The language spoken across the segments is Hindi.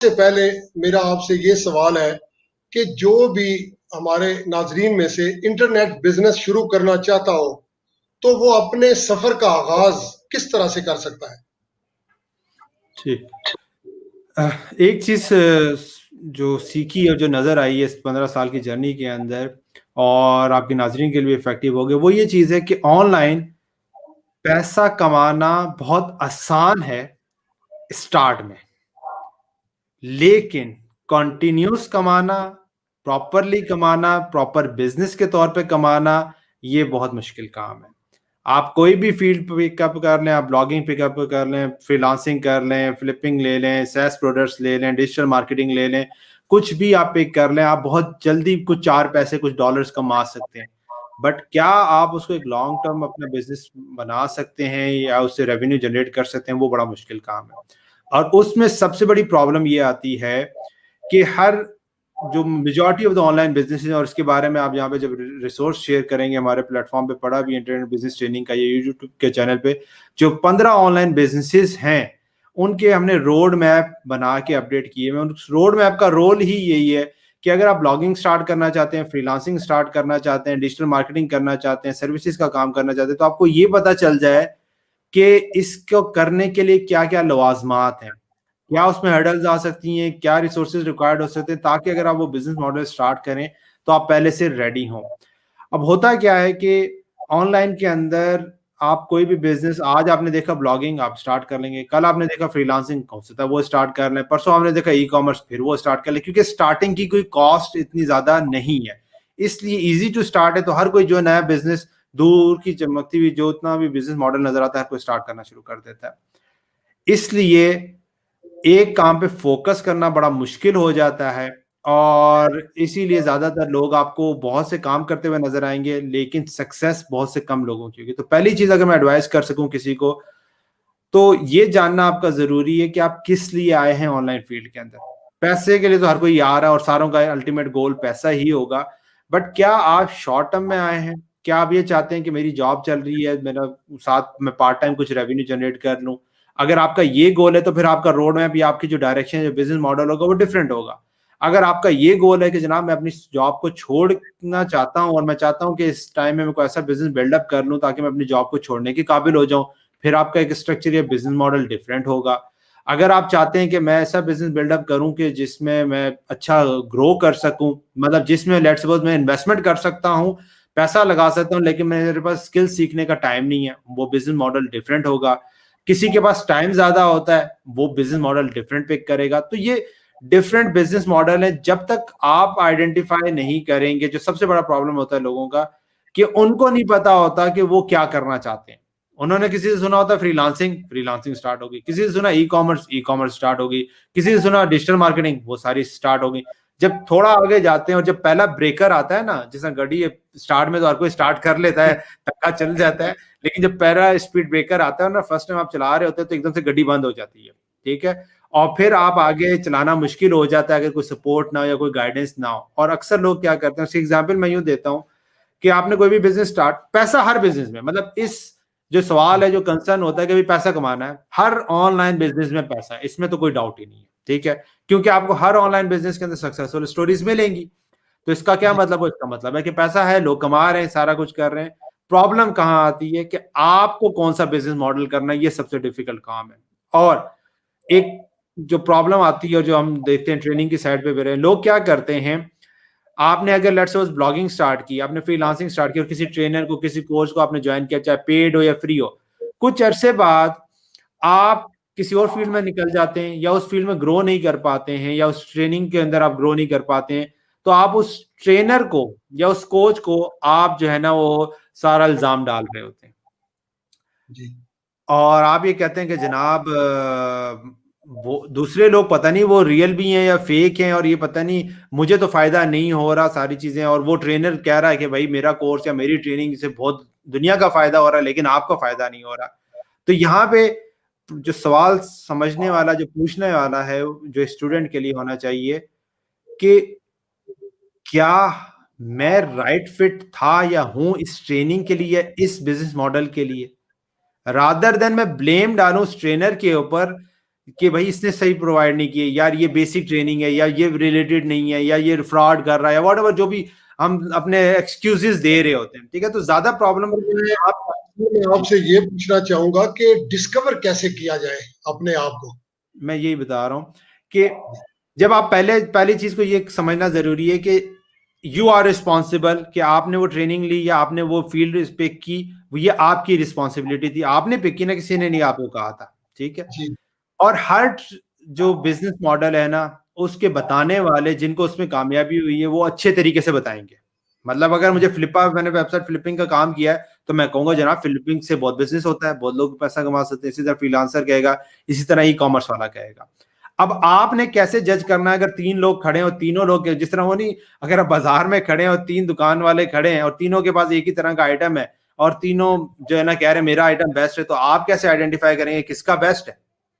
से पहले मेरा आपसे ये सवाल है कि जो भी हमारे नाजरीन में से इंटरनेट बिजनेस शुरू करना चाहता हो तो वो अपने सफर का आगाज किस तरह से कर सकता है? ठीक। एक चीज जो सीखी और जो नजर आई है इस 15 साल की जर्नी के अंदर और आपके नाजरीन के लिए इफेक्टिव हो गए, वो ये चीज है कि ऑनलाइन पैसा कमाना बहुत आसान है स्टार्ट में, लेकिन कॉन्टिन्यूस कमाना, प्रॉपरली कमाना, प्रॉपर बिजनेस के तौर पे कमाना, ये बहुत मुश्किल काम है। आप कोई भी फील्ड पिकअप कर लें, आप ब्लॉगिंग पिकअप कर लें, फ्रीलांसिंग कर लें, फ्लिपिंग ले लें, सैस प्रोडक्ट्स ले लें, डिजिटल मार्केटिंग ले लें, कुछ भी आप पिक कर लें, आप बहुत जल्दी कुछ 4 पैसे, कुछ डॉलर्स कमा सकते हैं। बट क्या आप उसको एक लॉन्ग टर्म अपना बिजनेस बना सकते हैं या उससे रेवेन्यू जनरेट कर सकते हैं, वो बड़ा मुश्किल काम है। और उसमें सबसे बड़ी प्रॉब्लम ये आती है कि हर जो majority of the online business और इसके बारे में आप यहाँ पे जब रिसोर्स शेयर करेंगे, हमारे प्लेटफॉर्म पे पड़ा भी इंटरनेट बिजनेस ट्रेनिंग का, ये यूट्यूब के चैनल पे जो 15 ऑनलाइन बिजनेसेस हैं उनके हमने रोड मैप बना के अपडेट किए हैं। उस रोड मैप का रोल ही यही है कि अगर आप ब्लॉगिंग स्टार्ट करना चाहते हैं, फ्रीलांसिंग स्टार्ट करना चाहते हैं, डिजिटल मार्केटिंग करना चाहते हैं, सर्विसेज का काम करना चाहते हैं, तो आपको ये पता चल जाए कि इसको करने के लिए क्या क्या लवाजमात हैं, क्या उसमें हर्डल्स आ सकती हैं, क्या रिसोर्सेज रिक्वायर्ड हो सकते हैं, ताकि अगर आप वो बिजनेस मॉडल स्टार्ट करें तो आप पहले से रेडी हों। अब होता क्या है कि ऑनलाइन के अंदर आप कोई भी बिजनेस, आज आपने देखा ब्लॉगिंग, आप स्टार्ट कर लेंगे, कल आपने देखा फ्रीलांसिंग, हो सकता है वो स्टार्ट कर लें, परसों आपने देखा ई कॉमर्स, फिर वो स्टार्ट कर लें, क्योंकि स्टार्टिंग की कोई कॉस्ट इतनी ज्यादा नहीं है, इसलिए इजी टू स्टार्ट है। तो हर कोई जो नया बिजनेस, दूर की चमकती हुई जो उतना भी बिजनेस मॉडल नजर आता है, हर कोई स्टार्ट करना शुरू कर देता है। इसलिए एक काम पे फोकस करना बड़ा मुश्किल हो जाता है और इसीलिए ज्यादातर लोग आपको बहुत से काम करते हुए नजर आएंगे, लेकिन सक्सेस बहुत से कम लोगों की होगी। तो पहली चीज अगर मैं एडवाइस कर सकूं किसी को, तो ये जानना आपका जरूरी है कि आप किस लिए आए हैं ऑनलाइन फील्ड के अंदर। पैसे के लिए तो हर कोई आ रहा है और सारों का अल्टीमेट गोल पैसा ही होगा, बट क्या आप शॉर्ट टर्म में आए हैं? क्या आप ये चाहते हैं कि मेरी जॉब चल रही है, मेरा साथ में पार्ट टाइम कुछ रेवेन्यू जनरेट कर लूं? अगर आपका ये गोल है तो फिर आपका रोड मैप या आपकी जो डायरेक्शन, जो बिजनेस मॉडल होगा वो डिफरेंट होगा। अगर आपका ये गोल है कि जनाब मैं अपनी जॉब को छोड़ना चाहता हूं और मैं चाहता हूं कि इस टाइम में मैं कोई ऐसा बिजनेस बिल्डअप कर लूं ताकि मैं अपनी जॉब को छोड़ने के काबिल हो जाऊं, फिर आपका एक स्ट्रक्चर या बिजनेस मॉडल डिफरेंट होगा। अगर आप चाहते हैं कि मैं ऐसा बिजनेस बिल्डअप करूं कि जिसमें मैं अच्छा ग्रो कर सकूं, मतलब जिसमें लेट्स सपोज मैं इन्वेस्टमेंट कर सकता हूं, पैसा लगा सकता हूं, लेकिन मेरे पास स्किल सीखने का टाइम नहीं है, वो बिजनेस मॉडल डिफरेंट होगा। किसी के पास टाइम ज्यादा होता है, वो बिजनेस मॉडल डिफरेंट पिक करेगा। तो ये डिफरेंट बिजनेस मॉडल है। जब तक आप आइडेंटिफाई नहीं करेंगे, जो सबसे बड़ा प्रॉब्लम होता है लोगों का, कि उनको नहीं पता होता कि वो क्या करना चाहते हैं। उन्होंने किसी से सुना होता फ्रीलांसिंग, फ्रीलांसिंग स्टार्ट होगी, किसी से सुना e commerce, e commerce start होगी, किसी से सुना डिजिटल मार्केटिंग, वो सारी स्टार्ट होगी। जब थोड़ा आगे जाते हैं और जब पहला ब्रेकर आता है ना, जैसा गाड़ी स्टार्ट में तो हर कोई स्टार्ट कर लेता है, धक्का चल जाता है, लेकिन जब पहला स्पीड ब्रेकर आता है ना, फर्स्ट टाइम आप चला रहे होते हैं, तो एकदम से गाड़ी बंद हो जाती है, ठीक है, और फिर आप आगे चलाना मुश्किल हो जाता है अगर कोई सपोर्ट ना हो या कोई गाइडेंस ना हो। और अक्सर लोग क्या करते हैं, उसकी एग्जाम्पल मैं यूं देता हूं कि आपने कोई भी बिजनेस स्टार्ट, पैसा हर बिजनेस में, मतलब इस जो सवाल है, जो कंसर्न होता है कि भाई पैसा कमाना है, हर ऑनलाइन बिजनेस में पैसा है, इसमें तो कोई डाउट ही नहीं है, ठीक है, क्योंकि आपको हर ऑनलाइन बिजनेस के अंदर सक्सेसफुल स्टोरीज मिलेंगी। तो इसका क्या मतलब है? इसका मतलब है कि पैसा है, लोग कमा रहे हैं, सारा कुछ कर रहे हैं। प्रॉब्लम कहां आती है कि आपको कौन सा बिजनेस मॉडल करना है, ये सबसे डिफिकल्ट काम है। और एक जो प्रॉब्लम आती है, जो हम देखते हैं ट्रेनिंग की साइड पे भी रहे, लोग क्या करते हैं, आपने अगर लेट्स सपोज ब्लॉगिंग स्टार्ट की, आपने फ्रीलांसिंग स्टार्ट की और किसी ट्रेनर को, किसी कोर्स को आपने ज्वाइन किया, चाहे पेड हो या फ्री हो, कुछ अरसे बाद आप किसी और फील्ड में निकल जाते हैं या उस फील्ड में ग्रो नहीं कर पाते हैं या उस ट्रेनिंग के अंदर आप ग्रो नहीं कर पाते हैं, तो आप उस ट्रेनर को या उस कोच को आप जो है ना वो सारा इल्जाम डाल रहे होते हैं। जी। और आप ये कहते हैं कि जनाब वो दूसरे लोग पता नहीं वो रियल भी हैं या फेक हैं, और ये पता नहीं मुझे तो फायदा नहीं हो रहा सारी चीजें, और वो ट्रेनर कह रहा है कि भाई मेरा कोर्स या मेरी ट्रेनिंग से बहुत दुनिया का फायदा हो रहा है, लेकिन आपका फायदा नहीं हो रहा। तो यहाँ पे जो सवाल समझने वाला, जो पूछने वाला है, जो स्टूडेंट के लिए होना चाहिए कि क्या मैं राइट फिट था या हूं इस ट्रेनिंग के लिए, इस बिजनेस मॉडल के लिए, रादर देन मैं ब्लेम डालूं उस ट्रेनर के ऊपर कि भाई इसने सही प्रोवाइड नहीं किए, यार ये बेसिक ट्रेनिंग है, या ये रिलेटेड नहीं है, या ये फ्रॉड कर रहा है, व्हाटएवर जो भी हम अपने एक्सक्यूजेस दे रहे होते हैं, ठीक है। तो ज्यादा प्रॉब्लम मैं आपसे ये पूछना चाहूंगा कि डिस्कवर कैसे किया जाए अपने आप को। मैं यही बता रहा हूँ कि जब आप पहली चीज को ये समझना जरूरी है कि यू आर रिस्पॉन्सिबल, कि आपने वो ट्रेनिंग ली या आपने वो फील्ड पिक की, वो ये आपकी रिस्पॉन्सिबिलिटी थी, आपने पिक की ना, किसी ने नहीं आपको कहा था, ठीक है। जी और हर जो बिजनेस मॉडल है ना, उसके बताने वाले जिनको उसमें कामयाबी हुई है वो अच्छे तरीके से बताएंगे। मतलब अगर मुझे मैंने वेबसाइट फ्लिपिंग का काम किया है तो मैं कहूंगा जनाब फ्लिपिंग से बहुत बिजनेस होता है, बहुत लोग पैसा कमा सकते हैं, इसी तरह फ्रीलांसर कहेगा, इसी तरह ई कॉमर्स वाला कहेगा। अब आपने कैसे जज करना है, अगर 3 लोग खड़े हो, तीनों लोग जिस तरह वो नहीं, अगर आप बाजार में खड़े हो, 3 दुकान वाले खड़े हैं और तीनों के पास एक ही तरह का आइटम है और तीनों जो है ना कह रहे हैं मेरा आइटम बेस्ट है, तो आप कैसे आइडेंटिफाई करेंगे किसका बेस्ट है,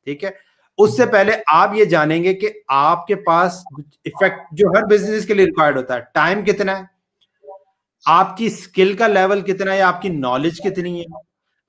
ठीक है। उससे पहले आप ये जानेंगे कि आपके पास इफेक्ट जो हर बिजनेस के लिए रिक्वायर्ड होता है, टाइम कितना है, आपकी स्किल का लेवल कितना है, आपकी नॉलेज कितनी है,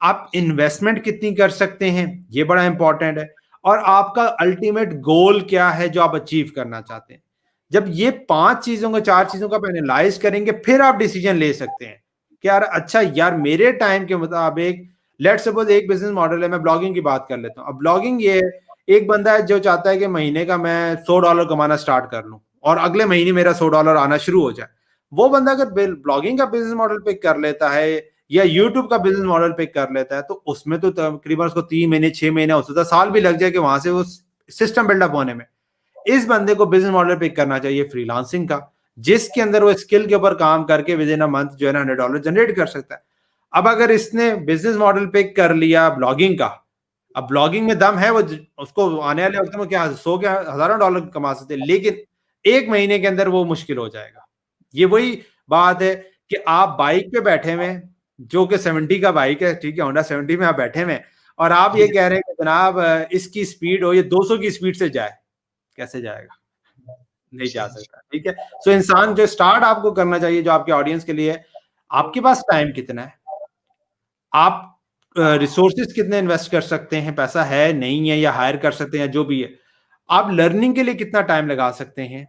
आप इन्वेस्टमेंट कितनी कर सकते हैं, ये बड़ा इंपॉर्टेंट है, और आपका अल्टीमेट गोल क्या है जो आप अचीव करना चाहते हैं। जब ये 5 चीजों को 4 चीजों का एनालाइज करेंगे फिर आप डिसीजन ले सकते हैं कि यार अच्छा यार मेरे टाइम के मुताबिक, लेट सपोज एक बिजनेस मॉडल है, मैं ब्लॉगिंग की बात कर लेता हूं। अब ब्लॉगिंग ये है, एक बंदा है जो चाहता है कि महीने का मैं $100 कमाना स्टार्ट कर लूं और अगले महीने मेरा $100 आना शुरू हो जाए। वो बंदा अगर ब्लॉगिंग का बिजनेस मॉडल पिक कर लेता है या यूट्यूब का बिजनेस मॉडल पिक कर लेता है, तो उसमें तो तकरीबन उसको 3 महीने 6 महीने हो सकता है, साल भी लग जाए कि वहां से वो सिस्टम बिल्डअप होने में। इस बंदे को बिजनेस मॉडल पिक करना चाहिए फ्रीलांसिंग का, जिसके अंदर वो स्किल के ऊपर काम करके विद इन अ मंथ जो है ना $100 जनरेट कर सकता है। अब अगर इसने बिजनेस मॉडल पिक कर लिया ब्लॉगिंग का, अब ब्लॉगिंग में दम है, वो उसको आने वाले वक्त में क्या 100 क्या हजारों डॉलर कमा सकते हैं, लेकिन 1 महीने के अंदर वो मुश्किल हो जाएगा। ये वही बात है कि आप बाइक पे बैठे हुए, जो कि 70 का बाइक है, ठीक है, होंडा 70 में आप बैठे हुए और आप ये कह रहे हैं कि जनाब इसकी स्पीड हो, ये 200 की स्पीड से जाए, कैसे जाएगा? नहीं जा सकता, ठीक है। सो इंसान जो स्टार्ट आपको करना चाहिए, जो आपके ऑडियंस के लिए, आपके पास टाइम कितना है, आप रिसोर्सेज कितने इन्वेस्ट कर सकते हैं, पैसा है नहीं है या हायर कर सकते हैं, जो भी है, आप लर्निंग के लिए कितना टाइम लगा सकते हैं,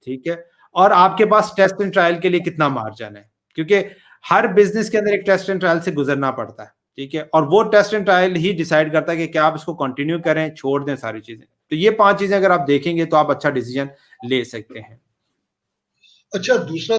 ठीक है, और आपके पास टेस्ट एंड ट्रायल के लिए कितना मार्जिन है, क्योंकि हर बिजनेस के अंदर एक टेस्ट एंड ट्रायल से गुजरना पड़ता है, ठीक है, और वो टेस्ट एंड ट्रायल ही डिसाइड करता है कि क्या आप इसको कंटिन्यू करें, छोड़ दें, सारी चीजें। तो ये 5 चीजें अगर आप देखेंगे तो आप अच्छा डिसीजन ले सकते हैं। अच्छा, दूसरा